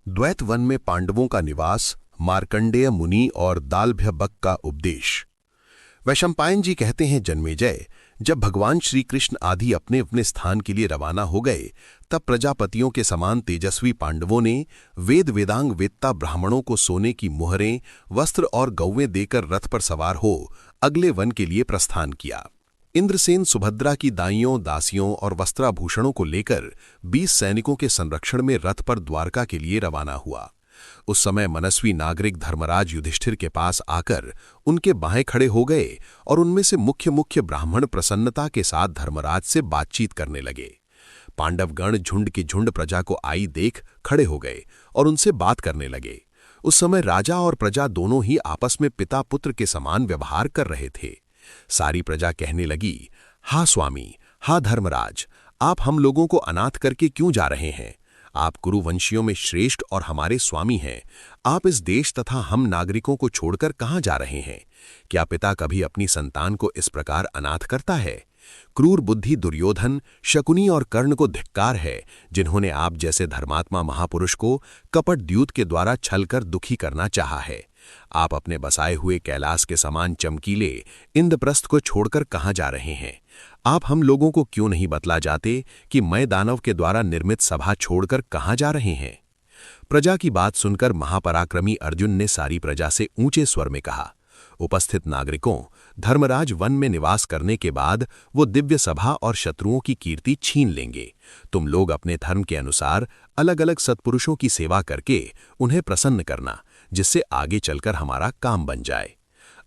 द्वैत वन में पांडवों का निवास, मार्कंडेय मुनि और दालभ्यबक का उपदेश। वैशंपायन जी कहते हैं, जन्मेजय, जब भगवान श्री कृष्ण आदि अपने अपने स्थान के लिए रवाना हो गए, तब प्रजापतियों के समान तेजस्वी पांडवों ने वेद वेदांग वेत्ता ब्राह्मणों को सोने की मुहरें, वस्त्र और गौवें देकर रथ पर सवार हो अगले वन के लिए प्रस्थान किया। इंद्रसेन सुभद्रा की दाइयों, दासियों और वस्त्राभूषणों को लेकर 20 सैनिकों के संरक्षण में रथ पर द्वारका के लिए रवाना हुआ। उस समय मनस्वी नागरिक धर्मराज युधिष्ठिर के पास आकर उनके बाहें खड़े हो गए और उनमें से मुख्य मुख्य ब्राह्मण प्रसन्नता के साथ धर्मराज से बातचीत करने लगे। पांडवगण झुंड की झुंड प्रजा को आई देख खड़े हो गए और उनसे बात करने लगे। उस समय राजा और प्रजा दोनों ही आपस में पिता पुत्र के समान व्यवहार कर रहे थे। सारी प्रजा कहने लगी, हा स्वामी, हा धर्मराज, आप हम लोगों को अनाथ करके क्यों जा रहे हैं? आप कुरुवंशियों में श्रेष्ठ और हमारे स्वामी हैं। आप इस देश तथा हम नागरिकों को छोड़कर कहाँ जा रहे हैं? क्या पिता कभी अपनी संतान को इस प्रकार अनाथ करता है? क्रूर बुद्धि दुर्योधन, शकुनी और कर्ण को धिक्कार है, जिन्होंने आप जैसे धर्मात्मा महापुरुष को कपट द्यूत के द्वारा छलकर दुखी करना चाहा है। आप अपने बसाए हुए कैलाश के समान चमकीले इंद्रप्रस्थ को छोड़कर कहाँ जा रहे हैं? आप हम लोगों को क्यों नहीं बतला जाते कि मैं दानव के द्वारा निर्मित सभा छोड़कर कहाँ जा रहे हैं? प्रजा की बात सुनकर महापराक्रमी अर्जुन ने सारी प्रजा से ऊंचे स्वर में कहा, उपस्थित नागरिकों, धर्मराज वन में निवास करने के बाद वो दिव्य सभा और शत्रुओं की कीर्ति छीन लेंगे। तुम लोग अपने धर्म के अनुसार अलग अलग सत्पुरुषों की सेवा करके उन्हें प्रसन्न करना, जिससे आगे चलकर हमारा काम बन जाए।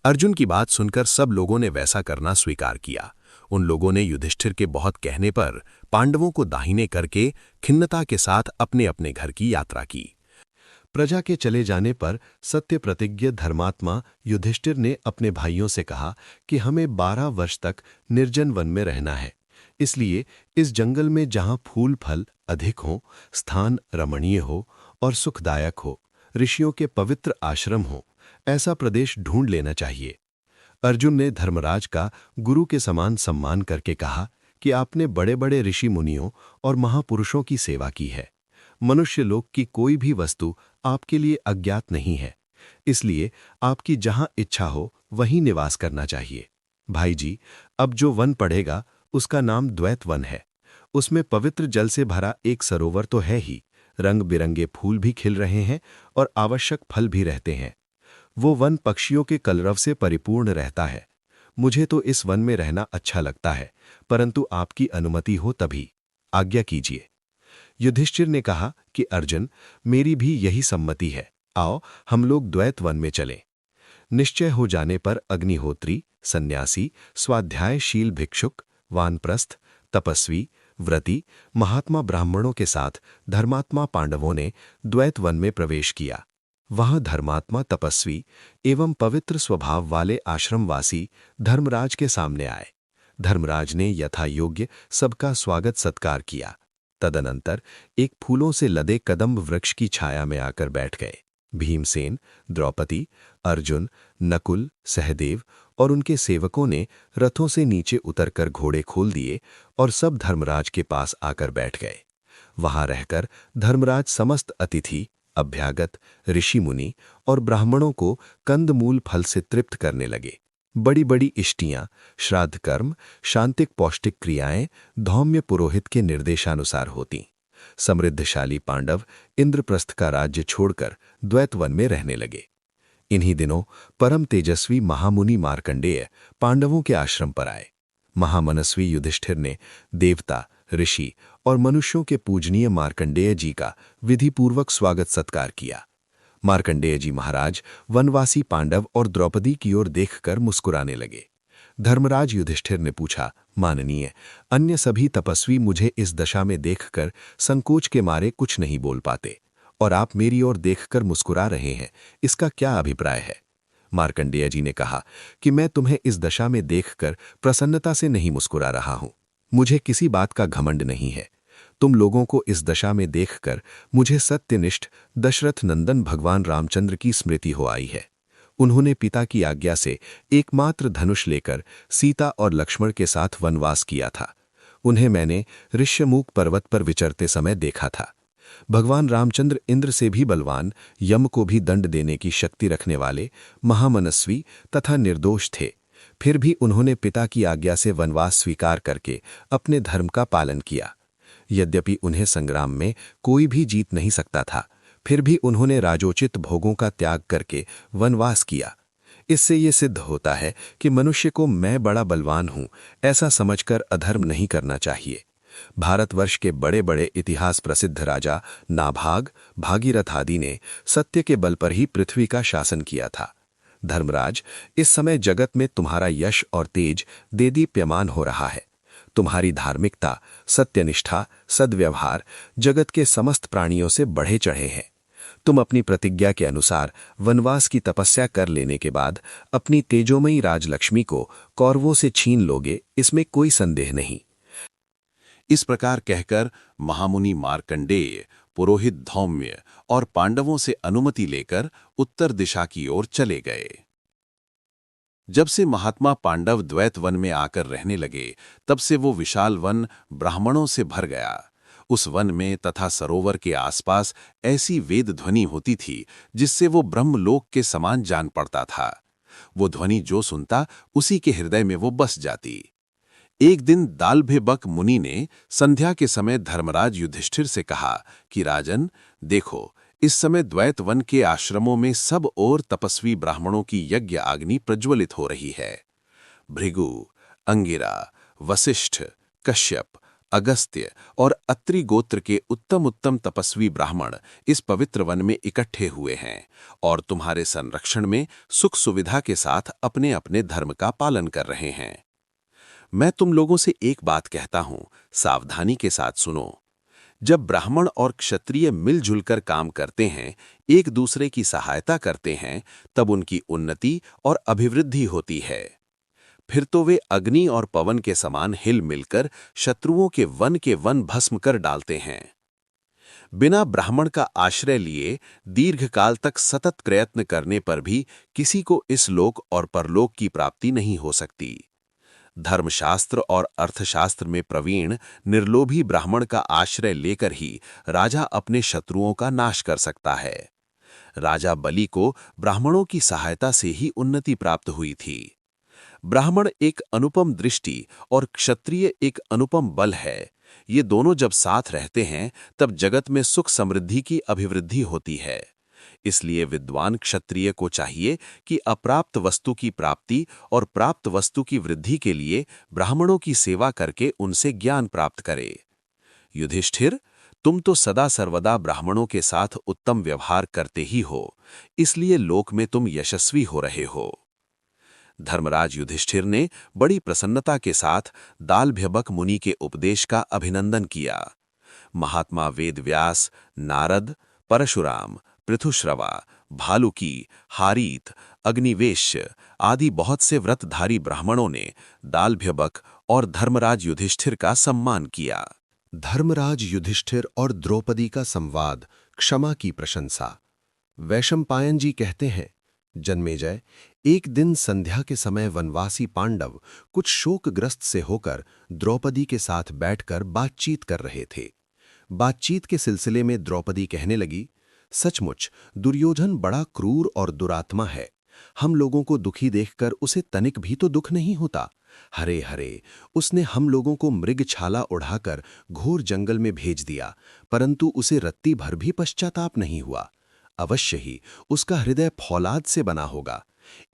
अर्जुन की बात सुनकर सब लोगों ने वैसा करना स्वीकार किया। उन लोगों ने युधिष्ठिर के बहुत कहने पर पांडवों को दाहिने करके खिन्नता के साथ अपने अपने घर की यात्रा की। प्रजा के चले जाने पर सत्य प्रतिज्ञ धर्मात्मा युधिष्ठिर ने अपने भाइयों से कहा कि हमें 12 वर्ष तक निर्जन वन में रहना है। इसलिए इस जंगल में जहां फूल फल अधिक हो, स्थान रमणीय हो और सुखदायक हो, ऋषियों के पवित्र आश्रम हो, ऐसा प्रदेश ढूंढ लेना चाहिए। अर्जुन ने धर्मराज का गुरु के समान सम्मान करके कहा कि आपने बड़े बड़े ऋषि मुनियों और महापुरुषों की सेवा की है। मनुष्य लोक की कोई भी वस्तु आपके लिए अज्ञात नहीं है, इसलिए आपकी जहां इच्छा हो वहीं निवास करना चाहिए। भाई जी, अब जो वन पड़ेगा उसका नाम द्वैत वन है। उसमें पवित्र जल से भरा एक सरोवर तो है ही, रंग बिरंगे फूल भी खिल रहे हैं और आवश्यक फल भी रहते हैं। वो वन पक्षियों के कलरव से परिपूर्ण रहता है। मुझे तो इस वन में रहना अच्छा लगता है, परंतु आपकी अनुमति हो तभी। आज्ञा कीजिए। युधिष्ठिर ने कहा कि अर्जुन, मेरी भी यही सम्मति है। आओ हम लोग द्वैत वन में चलें। निश्चय हो जाने पर अग्निहोत्री, सन्यासी, स्वाध्यायशील भिक्षुक, वानप्रस्थ, तपस्वी, व्रती, महात्मा ब्राह्मणों के साथ धर्मात्मा पांडवों ने द्वैत वन में प्रवेश किया। वहां धर्मात्मा तपस्वी एवं पवित्र स्वभाव वाले आश्रमवासी धर्मराज के सामने आए। धर्मराज ने यथा योग्य सबका स्वागत सत्कार किया। तदनंतर एक फूलों से लदे कदम्ब वृक्ष की छाया में आकर बैठ गए। भीमसेन, द्रौपदी, अर्जुन, नकुल, सहदेव और उनके सेवकों ने रथों से नीचे उतरकर घोड़े खोल दिए और सब धर्मराज के पास आकर बैठ गए। वहां रहकर धर्मराज समस्त अतिथि, अभ्यागत, ऋषि मुनि और ब्राह्मणों को कंदमूल फल से तृप्त करने लगे। बड़ी बड़ी इष्टियां, श्राद्ध कर्म, शांतिक पौष्टिक क्रियाएं धौम्य पुरोहित के निर्देशानुसार होती। समृद्धशाली पांडव इंद्रप्रस्थ का राज्य छोड़कर द्वैत वन में रहने लगे। इन्हीं दिनों परम तेजस्वी महामुनि मार्कंडेय पांडवों के आश्रम पर आए। महामनस्वी युधिष्ठिर ने देवता, ऋषि और मनुष्यों के पूजनीय मार्कंडेय जी का विधिपूर्वक स्वागत सत्कार किया। मार्कंडेय जी महाराज वनवासी पांडव और द्रौपदी की ओर देखकर मुस्कुराने लगे। धर्मराज युधिष्ठिर ने पूछा, माननीय, अन्य सभी तपस्वी मुझे इस दशा में देखकर संकोच के मारे कुछ नहीं बोल पाते, और आप मेरी ओर देखकर मुस्कुरा रहे हैं, इसका क्या अभिप्राय है? मार्कंडेय जी ने कहा कि मैं तुम्हें इस दशा में देखकर प्रसन्नता से नहीं मुस्कुरा रहा हूं। मुझे किसी बात का घमंड नहीं है। तुम लोगों को इस दशा में देखकर मुझे सत्यनिष्ठ दशरथ नंदन भगवान रामचंद्र की स्मृति हो आई है। उन्होंने पिता की आज्ञा से एकमात्र धनुष लेकर सीता और लक्ष्मण के साथ वनवास किया था। उन्हें मैंने ऋष्यमूक पर्वत पर विचरते समय देखा था। भगवान रामचंद्र इंद्र से भी बलवान, यम को भी दंड देने की शक्ति रखने वाले, महामनस्वी तथा निर्दोष थे। फिर भी उन्होंने पिता की आज्ञा से वनवास स्वीकार करके अपने धर्म का पालन किया। यद्यपि उन्हें संग्राम में कोई भी जीत नहीं सकता था, फिर भी उन्होंने राजोचित भोगों का त्याग करके वनवास किया। इससे ये सिद्ध होता है कि मनुष्य को मैं बड़ा बलवान हूं ऐसा समझकर अधर्म नहीं करना चाहिए। भारतवर्ष के बड़े बड़े इतिहास प्रसिद्ध राजा नाभाग, भागीरथ आदि ने सत्य के बल पर ही पृथ्वी का शासन किया था। धर्मराज, इस समय जगत में तुम्हारा यश और तेज देदीप्यमान हो रहा है। तुम्हारी धार्मिकता, सत्यनिष्ठा, सद्व्यवहार जगत के समस्त प्राणियों से बढ़े चढ़े हैं। तुम अपनी प्रतिज्ञा के अनुसार वनवास की तपस्या कर लेने के बाद अपनी तेजोमयी राजलक्ष्मी को कौरवों से छीन लोगे, इसमें कोई संदेह नहीं। इस प्रकार कहकर महामुनि मार्कंडेय, पुरोहित धौम्य और पांडवों से अनुमति लेकर उत्तर दिशा की ओर चले गए। जब से महात्मा पांडव द्वैत वन में आकर रहने लगे, तब से वो विशाल वन ब्राह्मणों से भर गया। उस वन में तथा सरोवर के आसपास ऐसी वेद ध्वनि होती थी जिससे वो ब्रह्मलोक के समान जान पड़ता था। वो ध्वनि जो सुनता उसी के हृदय में वो बस जाती। एक दिन दालभ्यबक मुनि ने संध्या के समय धर्मराज युधिष्ठिर से कहा कि राजन, देखो, इस समय द्वैत वन के आश्रमों में सब ओर तपस्वी ब्राह्मणों की यज्ञ अग्नि प्रज्वलित हो रही है। भृगु, अंगिरा, वशिष्ठ, कश्यप, अगस्त्य और अत्रि गोत्र के उत्तम उत्तम तपस्वी ब्राह्मण इस पवित्र वन में इकट्ठे हुए हैं और तुम्हारे संरक्षण में सुख सुविधा के साथ अपने अपने धर्म का पालन कर रहे हैं। मैं तुम लोगों से एक बात कहता हूं, सावधानी के साथ सुनो। जब ब्राह्मण और क्षत्रिय मिलजुल कर काम करते हैं, एक दूसरे की सहायता करते हैं, तब उनकी उन्नति और अभिवृद्धि होती है। फिर तो वे अग्नि और पवन के समान हिल मिलकर शत्रुओं के वन भस्म कर डालते हैं। बिना ब्राह्मण का आश्रय लिए दीर्घकाल तक सतत प्रयत्न करने पर भी किसी को इस लोक और परलोक की प्राप्ति नहीं हो सकती। धर्मशास्त्र और अर्थशास्त्र में प्रवीण निर्लोभी ब्राह्मण का आश्रय लेकर ही राजा अपने शत्रुओं का नाश कर सकता है। राजा बलि को ब्राह्मणों की सहायता से ही उन्नति प्राप्त हुई थी। ब्राह्मण एक अनुपम दृष्टि और क्षत्रिय एक अनुपम बल है। ये दोनों जब साथ रहते हैं तब जगत में सुख समृद्धि की अभिवृद्धि होती है। इसलिए विद्वान क्षत्रिय को चाहिए कि अप्राप्त वस्तु की प्राप्ति और प्राप्त वस्तु की वृद्धि के लिए ब्राह्मणों की सेवा करके उनसे ज्ञान प्राप्त करे। युधिष्ठिर, तुम तो सदा सर्वदा ब्राह्मणों के साथ उत्तम व्यवहार करते ही हो, इसलिए लोक में तुम यशस्वी हो रहे हो। धर्मराज युधिष्ठिर ने बड़ी प्रसन्नता के साथ दालभ्यबक मुनि के उपदेश का अभिनंदन किया। महात्मा वेदव्यास, नारद, परशुराम, पृथुश्रवा, भालुकी, हारीत, अग्निवेश्य आदि बहुत से व्रतधारी ब्राह्मणों ने दालभ्यबक और धर्मराज युधिष्ठिर का सम्मान किया। धर्मराज युधिष्ठिर और द्रौपदी का संवाद, क्षमा की प्रशंसा। वैशंपायन जी कहते हैं, जन्मेजय, एक दिन संध्या के समय वनवासी पांडव कुछ शोकग्रस्त से होकर द्रौपदी के साथ बैठकर बातचीत कर रहे थे। बातचीत के सिलसिले में द्रौपदी कहने लगी, सचमुच दुर्योधन बड़ा क्रूर और दुरात्मा है। हम लोगों को दुखी देखकर उसे तनिक भी तो दुख नहीं होता। हरे हरे, उसने हम लोगों को मृगछाला उड़ाकर घोर जंगल में भेज दिया, परंतु उसे रत्ती भर भी पश्चाताप नहीं हुआ। अवश्य ही उसका हृदय फौलाद से बना होगा।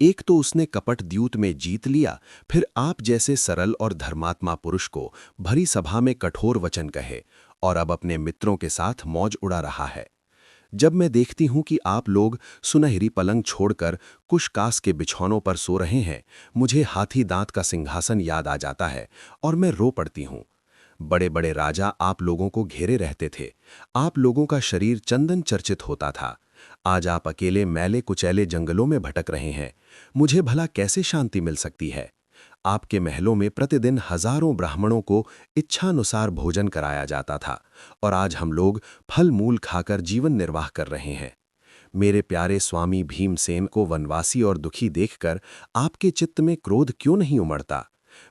एक तो उसने कपट द्यूत में जीत लिया, फिर आप जैसे सरल और धर्मात्मा पुरुष को भरी सभा में कठोर वचन कहे, और अब अपने मित्रों के साथ मौज उड़ा रहा है। जब मैं देखती हूं कि आप लोग सुनहरी पलंग छोड़कर कुशकास के बिछौनों पर सो रहे हैं, मुझे हाथी दांत का सिंहासन याद आ जाता है और मैं रो पड़ती हूं। बड़े बड़े राजा आप लोगों को घेरे रहते थे। आप लोगों का शरीर चंदन चर्चित होता था। आज आप अकेले मैले कुचैले जंगलों में भटक रहे हैं। मुझे भला कैसे शांति मिल सकती है? आपके महलों में प्रतिदिन हजारों ब्राह्मणों को इच्छानुसार भोजन कराया जाता था, और आज हम लोग फल मूल खाकर जीवन निर्वाह कर रहे हैं। मेरे प्यारे स्वामी भीमसेन को वनवासी और दुखी देखकर आपके चित्त में क्रोध क्यों नहीं उमड़ता?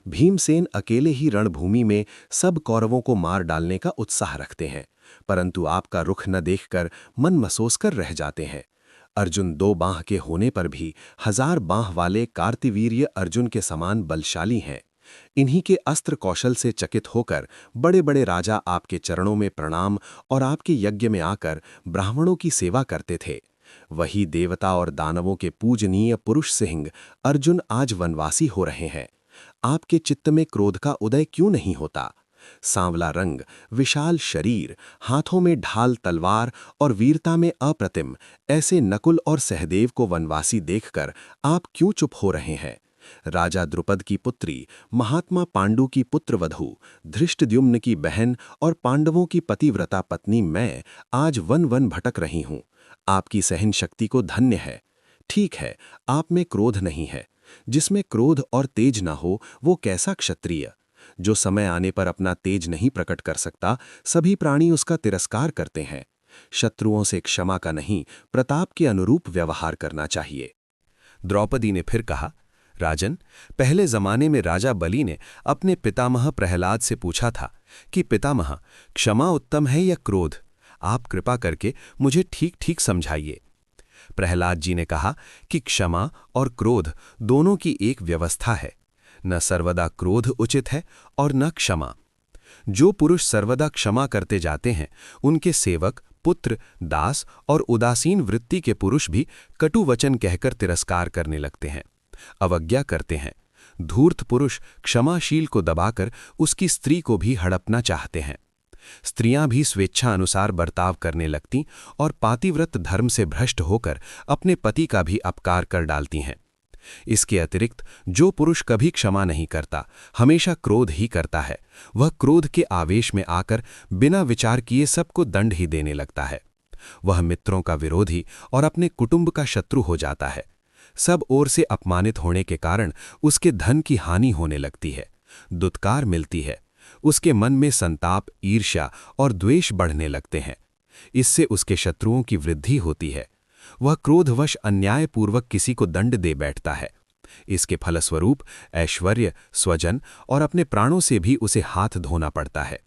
भीमसेन अकेले ही रणभूमि में सब कौरवों को मार डालने का उत्साह रखते हैं। परंतु आपका रुख न देखकर मन मसोस कर रह जाते हैं। अर्जुन 2 बांह के होने पर भी 1000 बांह वाले कार्तिवीर्य अर्जुन के समान बलशाली हैं। इन्हीं के अस्त्र कौशल से चकित होकर बड़े बड़े राजा आपके चरणों में प्रणाम और आपके यज्ञ में आकर ब्राह्मणों की सेवा करते थे। वही देवता और दानवों के पूजनीय पुरुष सिंह अर्जुन आज वनवासी हो रहे हैं। आपके चित्त में क्रोध का उदय क्यों नहीं होता? सांवला रंग, विशाल शरीर, हाथों में ढाल तलवार और वीरता में अप्रतिम ऐसे नकुल और सहदेव को वनवासी देखकर आप क्यों चुप हो रहे हैं? राजा द्रुपद की पुत्री, महात्मा पांडु की पुत्रवधू, धृष्टद्युम्न की बहन और पांडवों की पतिव्रता पत्नी मैं आज वन वन भटक रही हूं। आपकी सहन शक्ति को धन्य है। ठीक है, आप में क्रोध नहीं है। जिसमें क्रोध और तेज ना हो वो कैसा क्षत्रिय? जो समय आने पर अपना तेज नहीं प्रकट कर सकता, सभी प्राणी उसका तिरस्कार करते हैं। शत्रुओं से क्षमा का नहीं, प्रताप के अनुरूप व्यवहार करना चाहिए। द्रौपदी ने फिर कहा, राजन, पहले जमाने में राजा बलि ने अपने पितामह प्रहलाद से पूछा था कि पितामह, क्षमा उत्तम है या क्रोध? आप कृपा करके मुझे ठीक ठीक समझाइए। प्रहलाद जी ने कहा कि क्षमा और क्रोध दोनों की एक व्यवस्था है। न सर्वदा क्रोध उचित है और न क्षमा। जो पुरुष सर्वदा क्षमा करते जाते हैं, उनके सेवक, पुत्र, दास और उदासीन वृत्ति के पुरुष भी कटु वचन कहकर तिरस्कार करने लगते हैं, अवज्ञा करते हैं। धूर्त पुरुष क्षमाशील को दबाकर उसकी स्त्री को भी हड़पना चाहते हैं। स्त्रियां भी स्वेच्छा अनुसार बर्ताव करने लगती और पातिव्रत धर्म से भ्रष्ट होकर अपने पति का भी अपकार कर डालती हैं। इसके अतिरिक्त जो पुरुष कभी क्षमा नहीं करता, हमेशा क्रोध ही करता है, वह क्रोध के आवेश में आकर बिना विचार किए सबको दंड ही देने लगता है। वह मित्रों का विरोधी और अपने कुटुंब का शत्रु हो जाता है। सब ओर से अपमानित होने के कारण उसके धन की हानि होने लगती है, दुत्कार मिलती है। उसके मन में संताप, ईर्ष्या और द्वेष बढ़ने लगते हैं। इससे उसके शत्रुओं की वृद्धि होती है। वह क्रोधवश अन्यायपूर्वक किसी को दंड दे बैठता है। इसके फलस्वरूप ऐश्वर्य, स्वजन और अपने प्राणों से भी उसे हाथ धोना पड़ता है।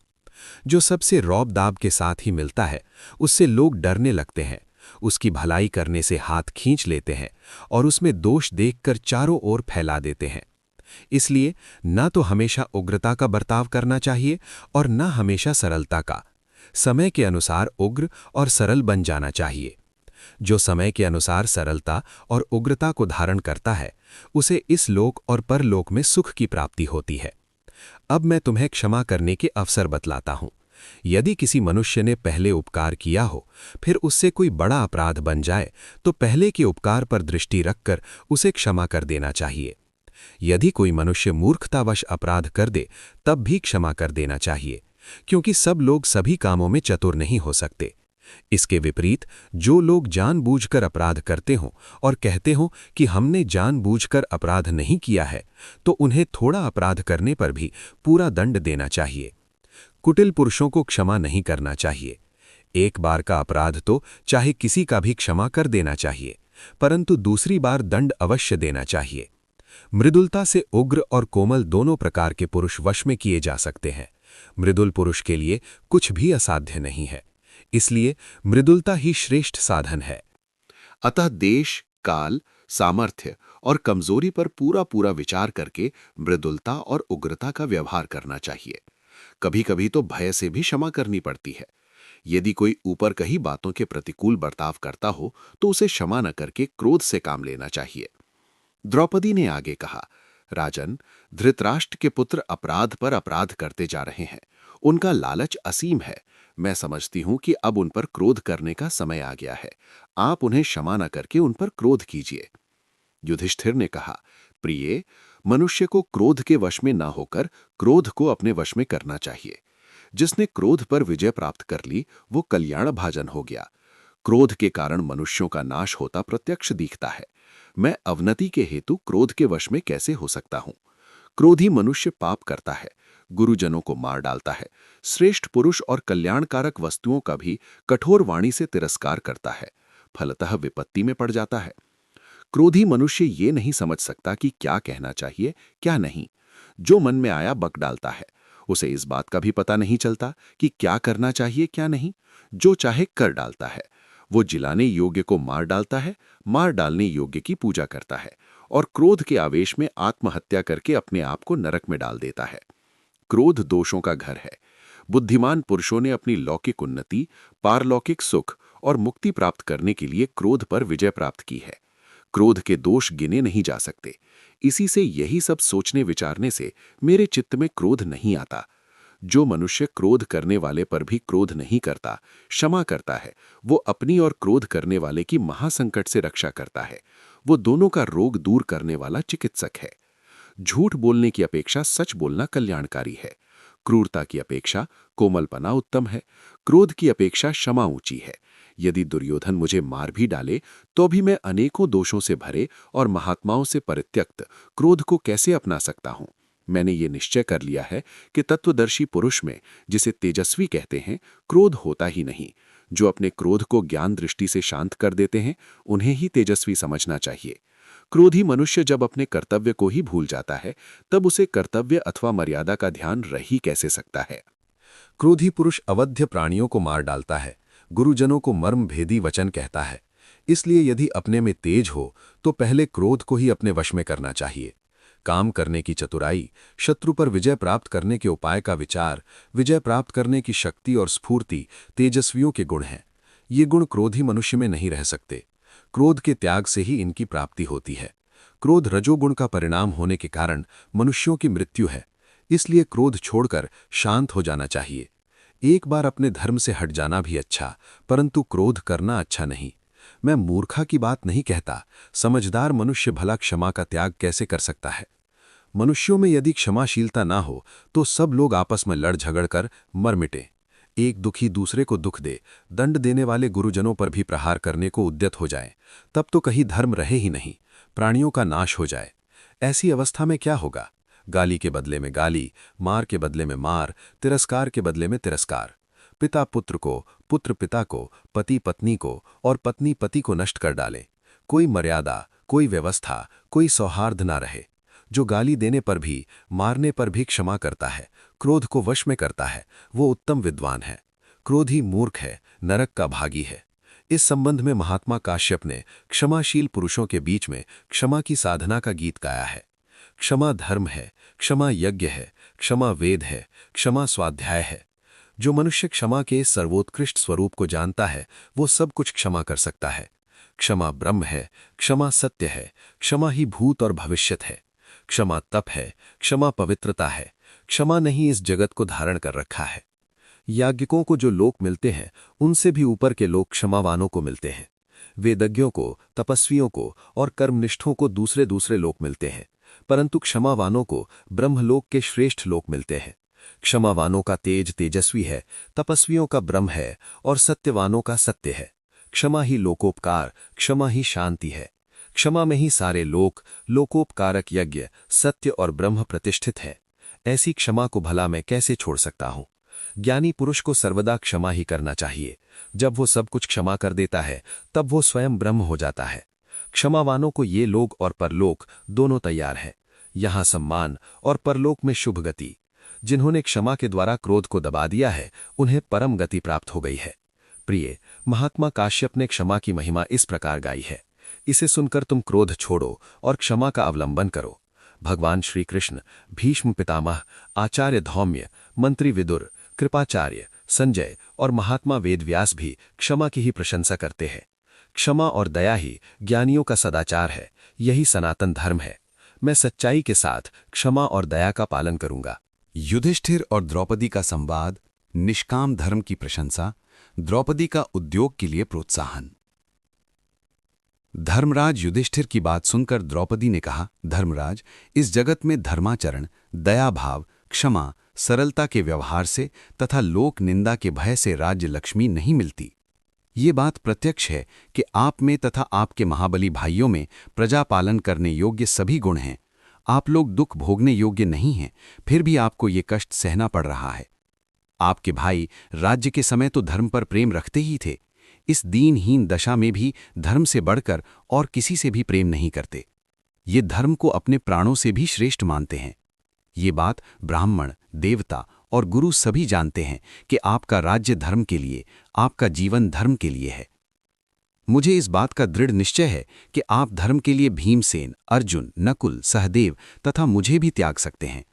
जो सबसे रौब दाब के साथ ही मिलता है, उससे लोग डरने लगते हैं, उसकी भलाई करने से हाथ खींच लेते हैं और उसमें दोष देखकर चारों ओर फैला देते हैं। इसलिए न तो हमेशा उग्रता का बर्ताव करना चाहिए और न हमेशा सरलता का। समय के अनुसार उग्र और सरल बन जाना चाहिए। जो समय के अनुसार सरलता और उग्रता को धारण करता है, उसे इस लोक और परलोक में सुख की प्राप्ति होती है। अब मैं तुम्हें क्षमा करने के अवसर बतलाता हूं। यदि किसी मनुष्य ने पहले उपकार किया हो, फिर उससे कोई बड़ा अपराध बन जाए, तो पहले के उपकार पर दृष्टि रखकर उसे क्षमा कर देना चाहिए। यदि कोई मनुष्य मूर्खतावश अपराध कर दे, तब भी क्षमा कर देना चाहिए, क्योंकि सब लोग सभी कामों में चतुर नहीं हो सकते। इसके विपरीत जो लोग जानबूझकर अपराध करते हों और कहते हों कि हमने जानबूझकर अपराध नहीं किया है, तो उन्हें थोड़ा अपराध करने पर भी पूरा दंड देना चाहिए। कुटिल पुरुषों को क्षमा नहीं करना चाहिए। एक बार का अपराध तो चाहे किसी का भी क्षमा कर देना चाहिए, परंतु दूसरी बार दंड अवश्य देना चाहिए। मृदुलता से उग्र और कोमल दोनों प्रकार के पुरुष वश में किए जा सकते हैं। मृदुल पुरुष के लिए कुछ भी असाध्य नहीं है, इसलिए मृदुलता ही श्रेष्ठ साधन है। अतः देश, काल, सामर्थ्य और कमजोरी पर पूरा पूरा विचार करके मृदुलता और उग्रता का व्यवहार करना चाहिए। कभी कभी तो भय से भी क्षमा करनी पड़ती है। यदि कोई ऊपर कही बातों के प्रतिकूल बर्ताव करता हो, तो उसे क्षमा न करके क्रोध से काम लेना चाहिए। द्रौपदी ने आगे कहा, राजन, धृतराष्ट्र के पुत्र अपराध पर अपराध करते जा रहे हैं। उनका लालच असीम है। मैं समझती हूं कि अब उन पर क्रोध करने का समय आ गया है। आप उन्हें क्षमा न करके उन पर क्रोध कीजिए। युधिष्ठिर ने कहा, प्रिय, मनुष्य को क्रोध के वश में न होकर क्रोध को अपने वश में करना चाहिए। जिसने क्रोध पर विजय प्राप्त कर ली, वो कल्याण भाजन हो गया। क्रोध के कारण मनुष्यों का नाश होता प्रत्यक्ष दिखता है। मैं अवनति के हेतु क्रोध के वश में कैसे हो सकता हूं? क्रोधी मनुष्य पाप करता है, गुरुजनों को मार डालता है, श्रेष्ठ पुरुष और कल्याणकारक वस्तुओं का भी कठोर वाणी से तिरस्कार करता है, फलतः विपत्ति में पड़ जाता है। क्रोधी मनुष्य ये नहीं समझ सकता कि क्या कहना चाहिए, क्या नहीं। जो मन में आया बक डालता है। उसे इस बात का भी पता नहीं चलता कि क्या करना चाहिए क्या नहीं, जो चाहे कर डालता है। वो जिलाने योग्य को मार डालता है, मार डालने योग्य की पूजा करता है और क्रोध के आवेश में आत्महत्या करके अपने आप को नरक में डाल देता है। क्रोध दोषों का घर है। बुद्धिमान पुरुषों ने अपनी लौकिक उन्नति, पारलौकिक सुख और मुक्ति प्राप्त करने के लिए क्रोध पर विजय प्राप्त की है। क्रोध के दोष गिने नहीं जा सकते। इसी से यही सब सोचने विचारने से मेरे चित्त में क्रोध नहीं आता। जो मनुष्य क्रोध करने वाले पर भी क्रोध नहीं करता, क्षमा करता है, वो अपनी और क्रोध करने वाले की महासंकट से रक्षा करता है। वो दोनों का रोग दूर करने वाला चिकित्सक है। झूठ बोलने की अपेक्षा सच बोलना कल्याणकारी है। क्रूरता की अपेक्षा कोमलपना उत्तम है। क्रोध की अपेक्षा क्षमा ऊंची है। यदि दुर्योधन मुझे मार भी डाले तो भी मैं अनेकों दोषों से भरे और महात्माओं से परित्यक्त क्रोध को कैसे अपना सकता हूं? मैंने ये निश्चय कर लिया है कि तत्वदर्शी पुरुष में, जिसे तेजस्वी कहते हैं, क्रोध होता ही नहीं। जो अपने क्रोध को ज्ञान दृष्टि से शांत कर देते हैं, उन्हें ही तेजस्वी समझना चाहिए। क्रोधी मनुष्य जब अपने कर्तव्य को ही भूल जाता है, तब उसे कर्तव्य अथवा मर्यादा का ध्यान रह ही कैसे सकता है? क्रोधी पुरुष अवध्य प्राणियों को मार डालता है, गुरुजनों को मर्म भेदी वचन कहता है। इसलिए यदि अपने में तेज हो तो पहले क्रोध को ही अपने वश में करना चाहिए। काम करने की चतुराई, शत्रु पर विजय प्राप्त करने के उपाय का विचार, विजय प्राप्त करने की शक्ति और स्फूर्ति तेजस्वियों के गुण हैं। ये गुण क्रोधी मनुष्य में नहीं रह सकते। क्रोध के त्याग से ही इनकी प्राप्ति होती है। क्रोध रजोगुण का परिणाम होने के कारण मनुष्यों की मृत्यु है। इसलिए क्रोध छोड़कर शांत हो जाना चाहिए। एक बार अपने धर्म से हट जाना भी अच्छा, परंतु क्रोध करना अच्छा नहीं। मैं मूर्खा की बात नहीं कहता। समझदार मनुष्य भला क्षमा का त्याग कैसे कर सकता है? मनुष्यों में यदि क्षमाशीलता ना हो तो सब लोग आपस में लड़ झगड़ कर मर मिटे। एक दुखी दूसरे को दुख दे, दंड देने वाले गुरुजनों पर भी प्रहार करने को उद्यत हो जाए, तब तो कहीं धर्म रहे ही नहीं, प्राणियों का नाश हो जाए। ऐसी अवस्था में क्या होगा? गाली के बदले में गाली, मार के बदले में मार, तिरस्कार के बदले में तिरस्कार। पिता पुत्र को, पुत्र पिता को, पति पत्नी को और पत्नी पति को नष्ट कर डाले। कोई मर्यादा, कोई व्यवस्था, कोई सौहार्द ना रहे। जो गाली देने पर भी, मारने पर भी क्षमा करता है, क्रोध को वश में करता है, वो उत्तम विद्वान है। क्रोधी मूर्ख है, नरक का भागी है। इस संबंध में महात्मा काश्यप ने क्षमाशील पुरुषों के बीच में क्षमा की साधना का गीत गाया है। क्षमा धर्म है, क्षमा यज्ञ है, क्षमा वेद है, क्षमा स्वाध्याय है। जो मनुष्य क्षमा के सर्वोत्कृष्ट स्वरूप को जानता है, वो सब कुछ क्षमा कर सकता है। क्षमा ब्रह्म है, क्षमा सत्य है, क्षमा ही भूत और भविष्यत है। क्षमा तप है, क्षमा पवित्रता है। क्षमा ने ही इस जगत को धारण कर रखा है। याज्ञिकों को जो लोक मिलते हैं, उनसे भी ऊपर के लोक क्षमावानों को मिलते हैं। वेदज्ञों को, तपस्वियों को और कर्मनिष्ठों को दूसरे दूसरे लोक मिलते हैं, परंतु क्षमावानों को ब्रह्मलोक के श्रेष्ठ लोक मिलते हैं। क्षमावानों का तेज तेजस्वी है, तपस्वियों का ब्रह्म है और सत्यवानों का सत्य है। क्षमा ही लोकोपकार, क्षमा ही शांति है। क्षमा में ही सारे लोक, लोकोपकारक यज्ञ, सत्य और ब्रह्म प्रतिष्ठित है। ऐसी क्षमा को भला मैं कैसे छोड़ सकता हूं? ज्ञानी पुरुष को सर्वदा क्षमा ही करना चाहिए। जब वो सब कुछ क्षमा कर देता है, तब वो स्वयं ब्रह्म हो जाता है। क्षमावानों को ये लोक और परलोक दोनों तैयार है। यहां सम्मान और परलोक में शुभ गति। जिन्होंने क्षमा के द्वारा क्रोध को दबा दिया है, उन्हें परम गति प्राप्त हो गई है। प्रिय, महात्मा काश्यप ने क्षमा की महिमा इस प्रकार गाई है। इसे सुनकर तुम क्रोध छोड़ो और क्षमा का अवलंबन करो। भगवान श्री कृष्ण, भीष्म पितामह, आचार्य धौम्य, मंत्री विदुर, कृपाचार्य, संजय और महात्मा वेदव्यास भी क्षमा की ही प्रशंसा करते हैं। क्षमा और दया ही ज्ञानियों का सदाचार है। यही सनातन धर्म है। मैं सच्चाई के साथ क्षमा और दया का पालन करूंगा। युधिष्ठिर और द्रौपदी का संवाद, निष्काम धर्म की प्रशंसा, द्रौपदी का उद्योग के लिए प्रोत्साहन। धर्मराज युधिष्ठिर की बात सुनकर द्रौपदी ने कहा, धर्मराज, इस जगत में धर्माचरण, दया भाव, क्षमा, सरलता के व्यवहार से तथा लोक निंदा के भय से राज्य लक्ष्मी नहीं मिलती। ये बात प्रत्यक्ष है कि आप में तथा आपके महाबली भाइयों में प्रजा पालन करने योग्य सभी गुण हैं। आप लोग दुख भोगने योग्य नहीं हैं, फिर भी आपको ये कष्ट सहना पड़ रहा है। आपके भाई राज्य के समय तो धर्म पर प्रेम रखते ही थे। इस दीनहीन दशा में भी धर्म से बढ़कर और किसी से भी प्रेम नहीं करते। ये धर्म को अपने प्राणों से भी श्रेष्ठ मानते हैं। ये बात ब्राह्मण, देवता और गुरु सभी जानते हैं कि आपका राज्य धर्म के लिए, आपका जीवन धर्म के लिए है। मुझे इस बात का दृढ़ निश्चय है कि आप धर्म के लिए भीमसेन, अर्जुन, नकुल, सहदेव तथा मुझे भी त्याग सकते हैं।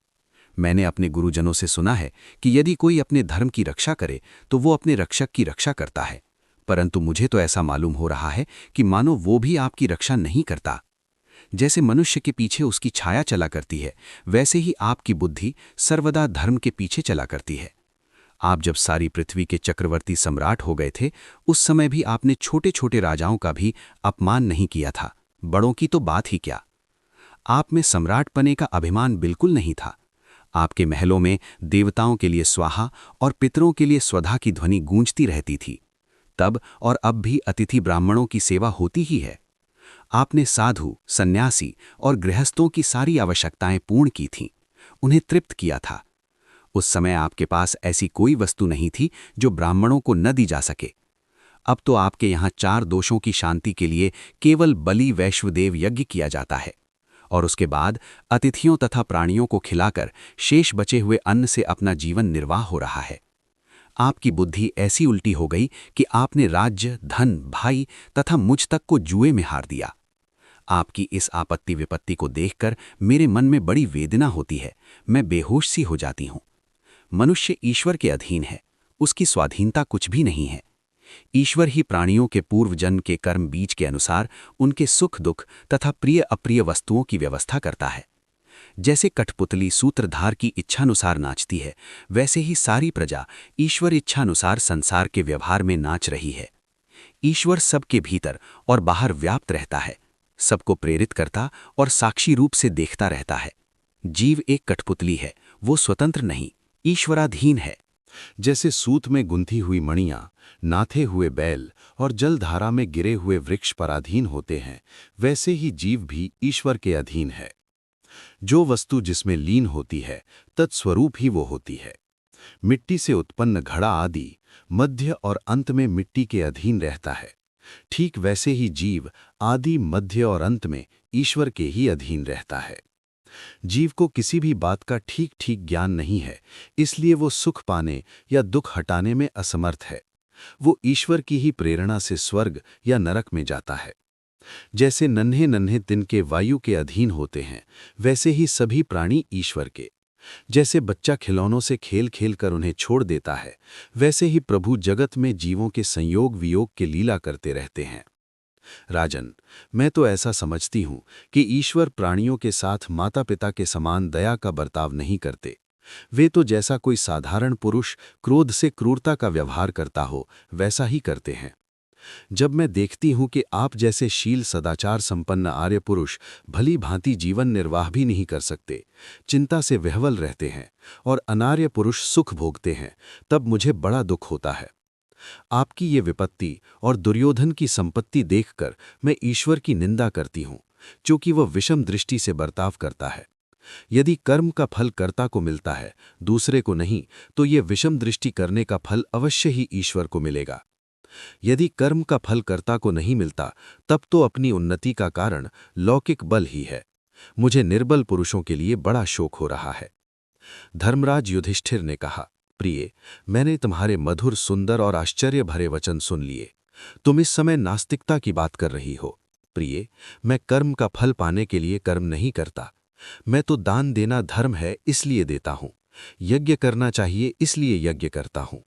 मैंने अपने गुरुजनों से सुना है कि यदि कोई अपने धर्म की रक्षा करे तो वो अपने रक्षक की रक्षा करता है, परंतु मुझे तो ऐसा मालूम हो रहा है कि मानो वो भी आपकी रक्षा नहीं करता। जैसे मनुष्य के पीछे उसकी छाया चला करती है, वैसे ही आपकी बुद्धि सर्वदा धर्म के पीछे चला करती है। आप जब सारी पृथ्वी के चक्रवर्ती सम्राट हो गए थे, उस समय भी आपने छोटे छोटे राजाओं का भी अपमान नहीं किया था, बड़ों की तो बात ही क्या। आप में सम्राट पने का अभिमान बिल्कुल नहीं था। आपके महलों में देवताओं के लिए स्वाहा और पितरों के लिए स्वधा की ध्वनि गूंजती रहती थी। तब और अब भी अतिथि ब्राह्मणों की सेवा होती ही है। आपने साधु, सन्यासी और गृहस्थों की सारी आवश्यकताएं पूर्ण की थीं, उन्हें तृप्त किया था। उस समय आपके पास ऐसी कोई वस्तु नहीं थी जो ब्राह्मणों को न दी जा सके। अब तो आपके यहाँ 4 दोषों की शांति के लिए केवल बलि वैश्वदेव यज्ञ किया जाता है, और उसके बाद अतिथियों तथा प्राणियों को खिलाकर शेष बचे हुए अन्न से अपना जीवन निर्वाह हो रहा है। आपकी बुद्धि ऐसी उल्टी हो गई कि आपने राज्य, धन, भाई तथा मुझ तक को जुए में हार दिया। आपकी इस आपत्ति विपत्ति को देखकर मेरे मन में बड़ी वेदना होती है, मैं बेहोश सी हो जाती हूँ। मनुष्य ईश्वर के अधीन है, उसकी स्वाधीनता कुछ भी नहीं है। ईश्वर ही प्राणियों के पूर्व जन्म के कर्म बीज के अनुसार उनके सुख दुख तथा प्रिय अप्रिय वस्तुओं की व्यवस्था करता है। जैसे कठपुतली सूत्रधार की इच्छानुसार नाचती है, वैसे ही सारी प्रजा ईश्वर इच्छानुसार संसार के व्यवहार में नाच रही है। ईश्वर सबके भीतर और बाहर व्याप्त रहता है, सबको प्रेरित करता और साक्षी रूप से देखता रहता है। जीव एक कठपुतली है, वो स्वतंत्र नहीं, ईश्वराधीन है। जैसे सूत में गुंथी हुई मणियां, नाथे हुए बैल और जलधारा में गिरे हुए वृक्ष पराधीन होते हैं, वैसे ही जीव भी ईश्वर के अधीन है। जो वस्तु जिसमें लीन होती है, तत्स्वरूप ही वो होती है। मिट्टी से उत्पन्न घड़ा आदि मध्य और अंत में मिट्टी के अधीन रहता है। ठीक वैसे ही जीव आदि, मध्य और अंत में ईश्वर के ही अधीन रहता है। जीव को किसी भी बात का ठीक ठीक ज्ञान नहीं है, इसलिए वो सुख पाने या दुख हटाने में असमर्थ है। वो ईश्वर की ही प्रेरणा से स्वर्ग या नरक में जाता है। जैसे नन्हे नन्हे तिनके वायु के अधीन होते हैं, वैसे ही सभी प्राणी ईश्वर के। जैसे बच्चा खिलौनों से खेल खेल कर उन्हें छोड़ देता है, वैसे ही प्रभु जगत में जीवों के संयोग वियोग के लीला करते रहते हैं। राजन, मैं तो ऐसा समझती हूँ कि ईश्वर प्राणियों के साथ माता पिता के समान दया का बर्ताव नहीं करते। वे तो जैसा कोई साधारण पुरुष क्रोध से क्रूरता का व्यवहार करता हो, वैसा ही करते हैं। जब मैं देखती हूँ कि आप जैसे शील सदाचार संपन्न आर्य पुरुष भली भांति जीवन निर्वाह भी नहीं कर सकते, चिंता से विह्वल रहते हैं और अनार्य पुरुष सुख भोगते हैं, तब मुझे बड़ा दुख होता है। आपकी ये विपत्ति और दुर्योधन की संपत्ति देखकर मैं ईश्वर की निंदा करती हूँ, क्योंकि वह विषम दृष्टि से बर्ताव करता है। यदि कर्म का फल कर्ता को मिलता है, दूसरे को नहीं, तो ये विषम दृष्टि करने का फल अवश्य ही ईश्वर को मिलेगा। यदि कर्म का फल कर्ता को नहीं मिलता, तब तो अपनी उन्नति का कारण लौकिक बल ही है। मुझे निर्बल पुरुषों के लिए बड़ा शोक हो रहा है। धर्मराज युधिष्ठिर ने कहा, प्रिय, मैंने तुम्हारे मधुर, सुंदर और आश्चर्य भरे वचन सुन लिए। तुम इस समय नास्तिकता की बात कर रही हो। प्रिय, मैं कर्म का फल पाने के लिए कर्म नहीं करता। मैं तो दान देना धर्म है इसलिए देता हूँ, यज्ञ करना चाहिए इसलिए यज्ञ करता हूँ।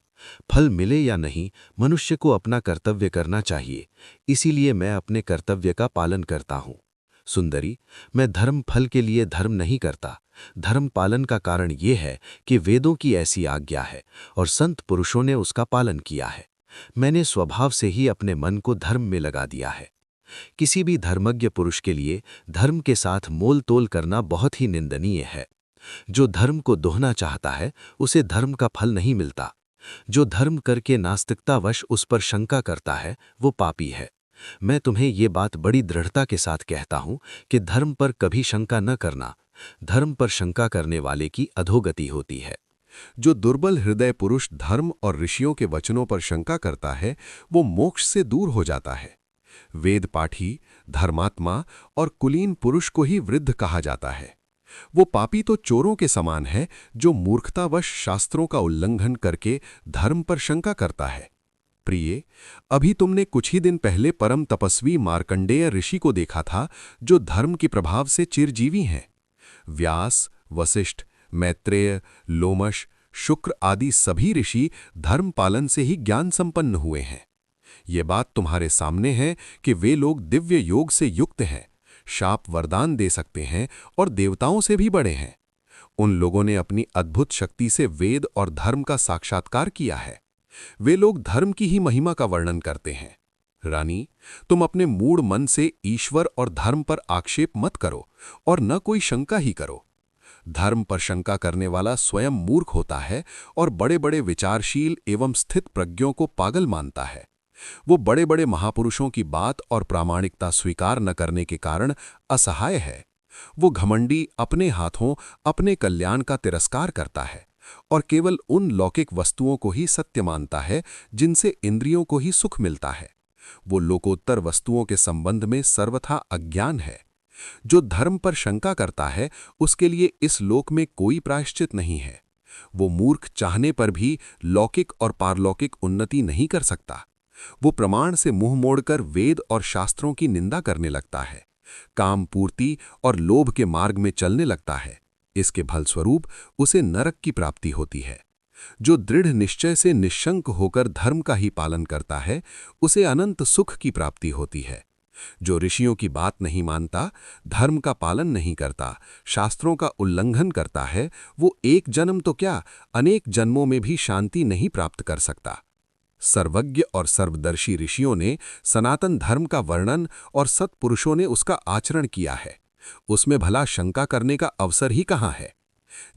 फल मिले या नहीं, मनुष्य को अपना कर्तव्य करना चाहिए, इसीलिए मैं अपने कर्तव्य का पालन करता हूँ। सुंदरी, मैं धर्म फल के लिए धर्म नहीं करता। धर्म पालन का कारण ये है कि वेदों की ऐसी आज्ञा है और संत पुरुषों ने उसका पालन किया है। मैंने स्वभाव से ही अपने मन को धर्म में लगा दिया है। किसी भी धर्मज्ञ पुरुष के लिए धर्म के साथ मोल तोल करना बहुत ही निंदनीय है। जो धर्म को दोहना चाहता है, उसे धर्म का फल नहीं मिलता। जो धर्म करके नास्तिकतावश उस पर शंका करता है, वो पापी है। मैं तुम्हें ये बात बड़ी दृढ़ता के साथ कहता हूं कि धर्म पर कभी शंका न करना। धर्म पर शंका करने वाले की अधोगति होती है। जो दुर्बल हृदय पुरुष धर्म और ऋषियों के वचनों पर शंका करता है, वो मोक्ष से दूर हो जाता है। वेद पाठी, धर्मात्मा और कुलीन पुरुष को ही वृद्ध कहा जाता है। वो पापी तो चोरों के समान है जो मूर्खतावश शास्त्रों का उल्लंघन करके धर्म पर शंका करता है। प्रिय, अभी तुमने कुछ ही दिन पहले परम तपस्वी मार्कंडेय ऋषि को देखा था, जो धर्म के प्रभाव से चिरजीवी हैं। व्यास, वशिष्ठ, मैत्रेय, लोमश, शुक्र आदि सभी ऋषि धर्म पालन से ही ज्ञान संपन्न हुए हैं। ये बात तुम्हारे सामने है कि वे लोग दिव्य योग से युक्त हैं, शाप वरदान दे सकते हैं और देवताओं से भी बड़े हैं। उन लोगों ने अपनी अद्भुत शक्ति से वेद और धर्म का साक्षात्कार किया है। वे लोग धर्म की ही महिमा का वर्णन करते हैं। रानी, तुम अपने मूढ़ मन से ईश्वर और धर्म पर आक्षेप मत करो और न कोई शंका ही करो। धर्म पर शंका करने वाला स्वयं मूर्ख होता है और बड़े बड़े विचारशील एवं स्थित प्रज्ञों को पागल मानता है। वो बड़े बड़े महापुरुषों की बात और प्रामाणिकता स्वीकार न करने के कारण असहाय है। वो घमंडी अपने हाथों अपने कल्याण का तिरस्कार करता है और केवल उन लौकिक वस्तुओं को ही सत्य मानता है जिनसे इंद्रियों को ही सुख मिलता है। वो लोकोत्तर वस्तुओं के संबंध में सर्वथा अज्ञान है। जो धर्म पर शंका करता है उसके लिए इस लोक में कोई प्रायश्चित नहीं है। वो मूर्ख चाहने पर भी लौकिक और पारलौकिक उन्नति नहीं कर सकता। वो प्रमाण से मुंह मोड़कर वेद और शास्त्रों की निंदा करने लगता है, काम पूर्ति और लोभ के मार्ग में चलने लगता है। इसके फलस्वरूप उसे नरक की प्राप्ति होती है। जो दृढ़ निश्चय से निश्शंक होकर धर्म का ही पालन करता है उसे अनंत सुख की प्राप्ति होती है। जो ऋषियों की बात नहीं मानता, धर्म का पालन नहीं करता, शास्त्रों का उल्लंघन करता है, वो एक जन्म तो क्या अनेक जन्मों में भी शांति नहीं प्राप्त कर सकता। सर्वज्ञ और सर्वदर्शी ऋषियों ने सनातन धर्म का वर्णन और सत्पुरुषों ने उसका आचरण किया है। उसमें भला शंका करने का अवसर ही कहाँ है।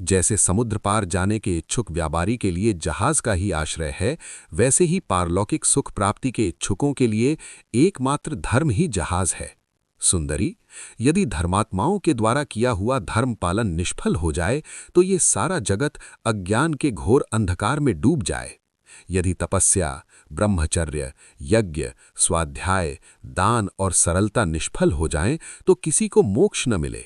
जैसे समुद्र पार जाने के इच्छुक व्यापारी के लिए जहाज का ही आश्रय है, वैसे ही पारलौकिक सुख प्राप्ति के इच्छुकों के लिए एकमात्र धर्म ही जहाज है। सुंदरी, यदि धर्मात्माओं के द्वारा किया हुआ धर्म पालन निष्फल हो जाए तो ये सारा जगत अज्ञान के घोर अंधकार में डूब जाए। यदि तपस्या, ब्रह्मचर्य, यज्ञ, स्वाध्याय, दान और सरलता निष्फल हो जाएं तो किसी को मोक्ष न मिले,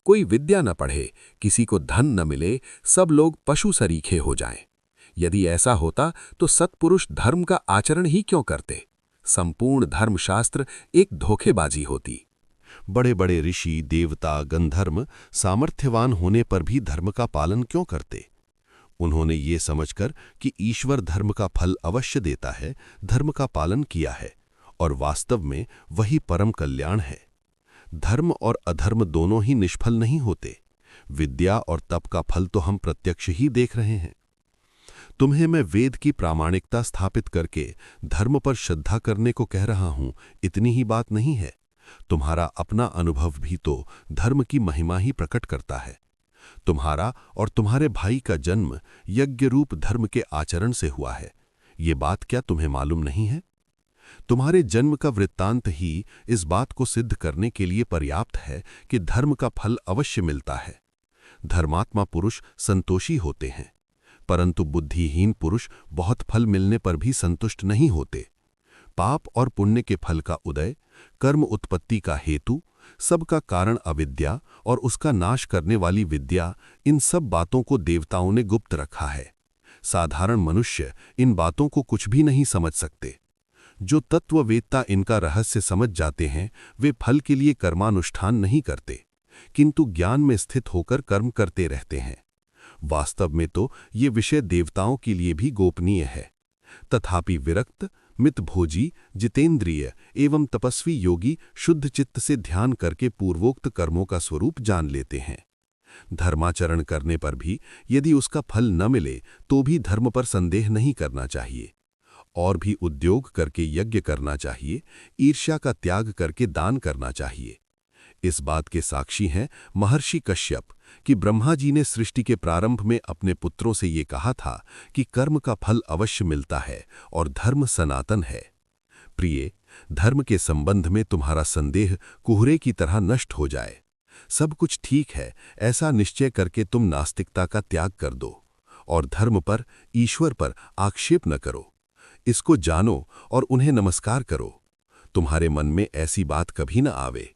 कोई विद्या न पढ़े, किसी को धन न मिले, सब लोग पशु सरीखे हो जाएं। यदि ऐसा होता तो सत्पुरुष धर्म का आचरण ही क्यों करते? संपूर्ण धर्मशास्त्र एक धोखेबाजी होती। बड़े बड़े ऋषि, देवता, गंधर्व सामर्थ्यवान होने पर भी धर्म का पालन क्यों करते? उन्होंने ये समझकर कि ईश्वर धर्म का फल अवश्य देता है, धर्म का पालन किया है और वास्तव में वही परम कल्याण है। धर्म और अधर्म दोनों ही निष्फल नहीं होते। विद्या और तप का फल तो हम प्रत्यक्ष ही देख रहे हैं। तुम्हें मैं वेद की प्रामाणिकता स्थापित करके धर्म पर श्रद्धा करने को कह रहा हूं, इतनी ही बात नहीं है। तुम्हारा अपना अनुभव भी तो धर्म की महिमा ही प्रकट करता है। तुम्हारा और तुम्हारे भाई का जन्म यज्ञ रूप धर्म के आचरण से हुआ है। ये बात क्या तुम्हें मालूम नहीं है? तुम्हारे जन्म का वृत्तांत ही इस बात को सिद्ध करने के लिए पर्याप्त है कि धर्म का फल अवश्य मिलता है। धर्मात्मा पुरुष संतोषी होते हैं, परंतु बुद्धिहीन पुरुष बहुत फल मिलने पर भी संतुष्ट नहीं होते। पाप और पुण्य के फल का उदय, कर्म उत्पत्ति का हेतु, सबका कारण अविद्या और उसका नाश करने वाली विद्या, इन सब बातों को देवताओं ने गुप्त रखा है। साधारण मनुष्य इन बातों को कुछ भी नहीं समझ सकते। जो तत्ववेत्ता इनका रहस्य समझ जाते हैं वे फल के लिए कर्मानुष्ठान नहीं करते, किंतु ज्ञान में स्थित होकर कर्म करते रहते हैं। वास्तव में तो ये विषय देवताओं के लिए भी गोपनीय है। तथापि विरक्त, मितभोजी, जितेंद्रिय एवं तपस्वी योगी शुद्ध चित्त से ध्यान करके पूर्वोक्त कर्मों का स्वरूप जान लेते हैं। धर्माचरण करने पर भी यदि उसका फल न मिले तो भी धर्म पर संदेह नहीं करना चाहिए। और भी उद्योग करके यज्ञ करना चाहिए, ईर्ष्या का त्याग करके दान करना चाहिए। इस बात के साक्षी हैं महर्षि कश्यप कि ब्रह्मा जी ने सृष्टि के प्रारंभ में अपने पुत्रों से ये कहा था कि कर्म का फल अवश्य मिलता है और धर्म सनातन है। प्रिय, धर्म के संबंध में तुम्हारा संदेह कुहरे की तरह नष्ट हो जाए। सब कुछ ठीक है ऐसा निश्चय करके तुम नास्तिकता का त्याग कर दो और धर्म पर, ईश्वर पर आक्षेप न करो। इसको जानो और उन्हें नमस्कार करो। तुम्हारे मन में ऐसी बात कभी न आवे।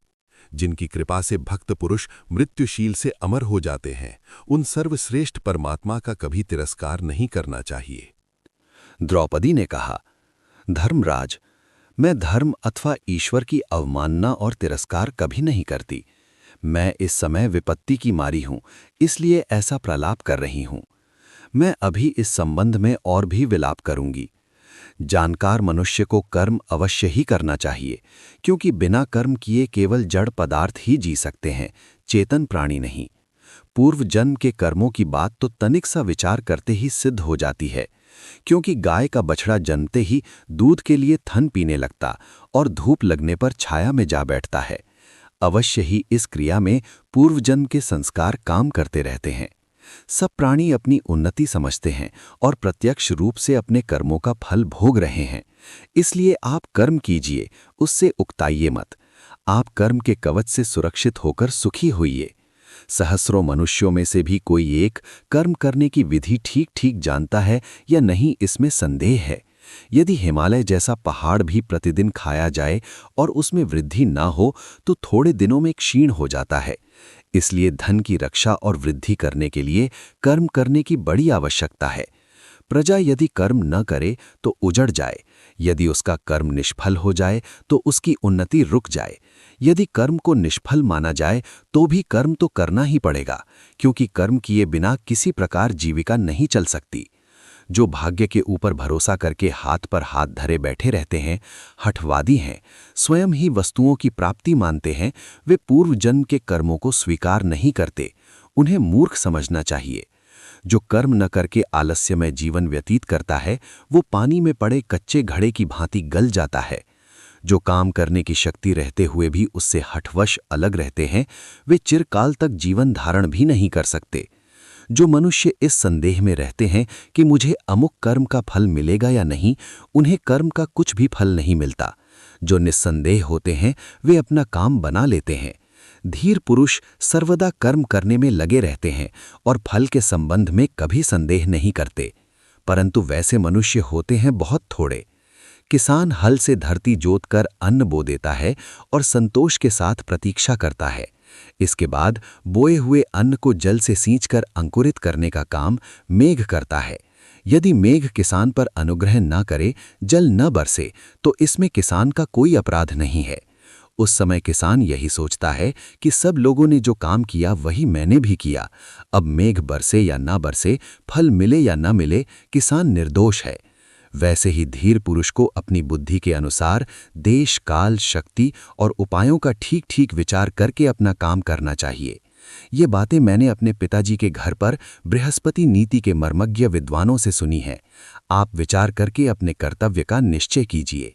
जिनकी कृपा से भक्त पुरुष मृत्युशील से अमर हो जाते हैं, उन सर्वश्रेष्ठ परमात्मा का कभी तिरस्कार नहीं करना चाहिए। द्रौपदी ने कहा, धर्मराज, मैं धर्म अथवा ईश्वर की अवमानना और तिरस्कार कभी नहीं करती। मैं इस समय विपत्ति की मारी हूं, इसलिए ऐसा प्रलाप कर रही हूं। मैं अभी इस संबंध में और भी विलाप करूंगी। जानकार मनुष्य को कर्म अवश्य ही करना चाहिए, क्योंकि बिना कर्म किए केवल जड़ पदार्थ ही जी सकते हैं, चेतन प्राणी नहीं। पूर्व जन्म के कर्मों की बात तो तनिक सा विचार करते ही सिद्ध हो जाती है, क्योंकि गाय का बछड़ा जन्मते ही दूध के लिए थन पीने लगता और धूप लगने पर छाया में जा बैठता है। अवश्य ही इस क्रिया में पूर्व जन्म के संस्कार काम करते रहते हैं। सब प्राणी अपनी उन्नति समझते हैं और प्रत्यक्ष रूप से अपने कर्मों का फल भोग रहे हैं। इसलिए आप कर्म कीजिए, उससे उकताइए मत। आप कर्म के कवच से सुरक्षित होकर सुखी होइए। सहस्रों मनुष्यों में से भी कोई एक कर्म करने की विधि ठीक ठीक जानता है या नहीं, इसमें संदेह है। यदि हिमालय जैसा पहाड़ भी प्रतिदिन खाया जाए और उसमें वृद्धि ना हो तो थोड़े दिनों में क्षीण हो जाता है। इसलिए धन की रक्षा और वृद्धि करने के लिए कर्म करने की बड़ी आवश्यकता है। प्रजा यदि कर्म न करे तो उजड़ जाए, यदि उसका कर्म निष्फल हो जाए तो उसकी उन्नति रुक जाए। यदि कर्म को निष्फल माना जाए तो भी कर्म तो करना ही पड़ेगा, क्योंकि कर्म किए बिना किसी प्रकार जीविका नहीं चल सकती। जो भाग्य के ऊपर भरोसा करके हाथ पर हाथ धरे बैठे रहते हैं, हठवादी हैं, स्वयं ही वस्तुओं की प्राप्ति मानते हैं, वे पूर्व जन्म के कर्मों को स्वीकार नहीं करते। उन्हें मूर्ख समझना चाहिए। जो कर्म न करके आलस्य में जीवन व्यतीत करता है, वो पानी में पड़े कच्चे घड़े की भांति गल जाता है। जो काम करने की शक्ति रहते हुए भी उससे हठवश अलग रहते हैं, वे चिरकाल तक जीवन धारण भी नहीं कर सकते। जो मनुष्य इस संदेह में रहते हैं कि मुझे अमुक कर्म का फल मिलेगा या नहीं, उन्हें कर्म का कुछ भी फल नहीं मिलता। जो निस्संदेह होते हैं, वे अपना काम बना लेते हैं। धीर पुरुष सर्वदा कर्म करने में लगे रहते हैं और फल के संबंध में कभी संदेह नहीं करते। परंतु वैसे मनुष्य होते हैं बहुत थोड़े। किसान हल से धरती जोतकर अन्न बो देता है और संतोष के साथ प्रतीक्षा करता है। इसके बाद बोए हुए अन्न को जल से सींचकर अंकुरित करने का काम मेघ करता है। यदि मेघ किसान पर अनुग्रह न करे, जल न बरसे, तो इसमें किसान का कोई अपराध नहीं है। उस समय किसान यही सोचता है कि सब लोगों ने जो काम किया वही मैंने भी किया। अब मेघ बरसे या ना बरसे, फल मिले या न मिले, किसान निर्दोष है। वैसे ही धीर पुरुष को अपनी बुद्धि के अनुसार देश, काल, शक्ति और उपायों का ठीक ठीक विचार करके अपना काम करना चाहिए। ये बातें मैंने अपने पिताजी के घर पर बृहस्पति नीति के मर्मज्ञ विद्वानों से सुनी हैं। आप विचार करके अपने कर्तव्य का निश्चय कीजिए।